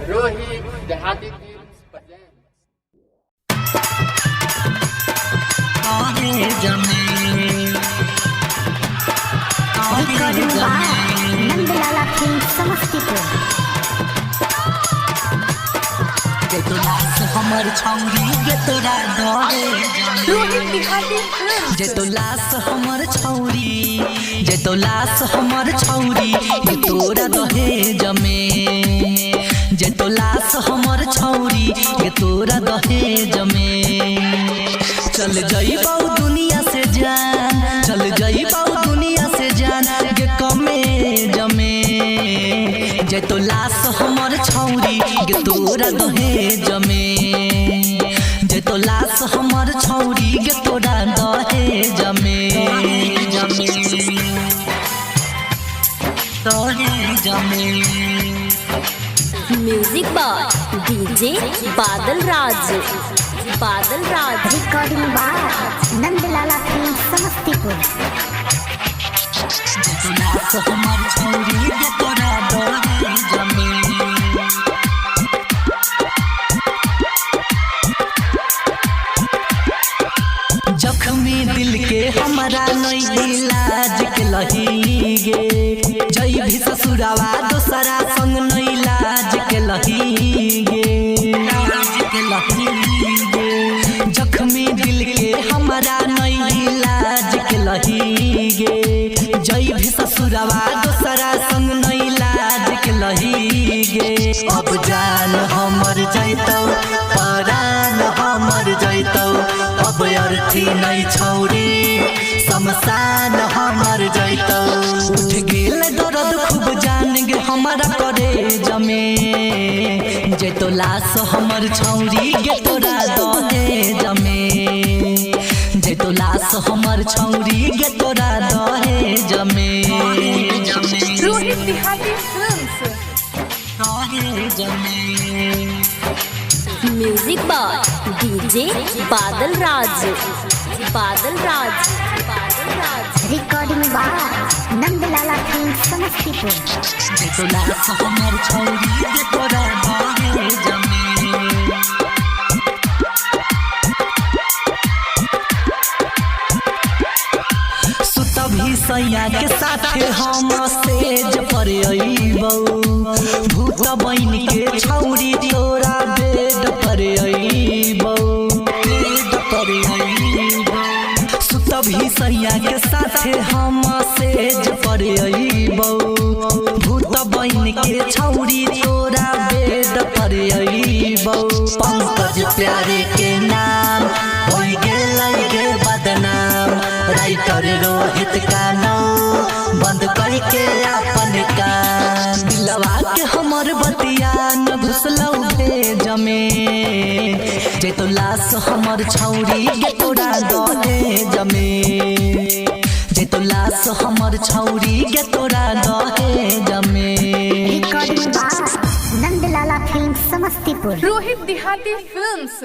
रोहित देहाती नंदलाला फिल्म समस्तीपुर। हमर छौरी गे तोरा दहे जे तो लाश हमर छौरी जे तो लाश हमर छौरी गे तोरा दहे जमे जे तो लाश हमर छौरी गे तोरा दहे जमे चल जइबौ दुनिया से जान चल जइबौ दुनिया से जान गे कमे जमे जे तो लाश हमर छौरी गे तोरा दहे जमे जे तो लाश हमर छौरी गे तोरा दहे जमे जमे दहे जमे। Music by DJ Badal Raj recording by Nandlala film Samastipur. जे तो लाश हमर छौरी गे तोरा दहे जमे जख्मी दिल के हमारा नहीं इलाज के लही गे जई भी ससुरावा दोसरा संग नहीं लाज के लही गे जख्मी दिल के हमारा नहीं इलाज के लही गे जई भी ससुरावा दोसरा संग नहीं लाज के लही गे अब जान हमर जैतौ परान हमर जैतौ अब अर्थी नहीं छौरी शमशान हमर जैतौ उठ गेल दर्द खूब जान गे हमारा करे जमे जे तो लाश हमर छौरी गे तोरा दहे जमे जे तो लाश हमर छौरी गे तोरा दहे जमे रोहित देहाती फिल्म्स दहे जमे। Music by DJ Badal Raj recording by Nandlala film Samastipur. जे तो लाश हमर छौरी गे तोरा दहे जमे सुतभी सैया के साथे हम सेज पर अइबौ भूत बन के छौरी तोरा बेड पर अइबौ सुतभी सैया के साथे हम सेज पर अइबौ भूत बन के छौरी तोरा बेड पर अइबौ पंकज प्यारे के नाम हो गेलै गे बदनाम राइटर रोहित का नाम बंद करके अपन कान दिलवा के हमर बतिया न घुसलौ जमे जे तो लाश हमर छौरी गे तोरा दहे जमे जे तो लाश हमर छौरी गे तोरा दहे जमे। Recording by Nandlala film Samastipur. Rohit Dehati films.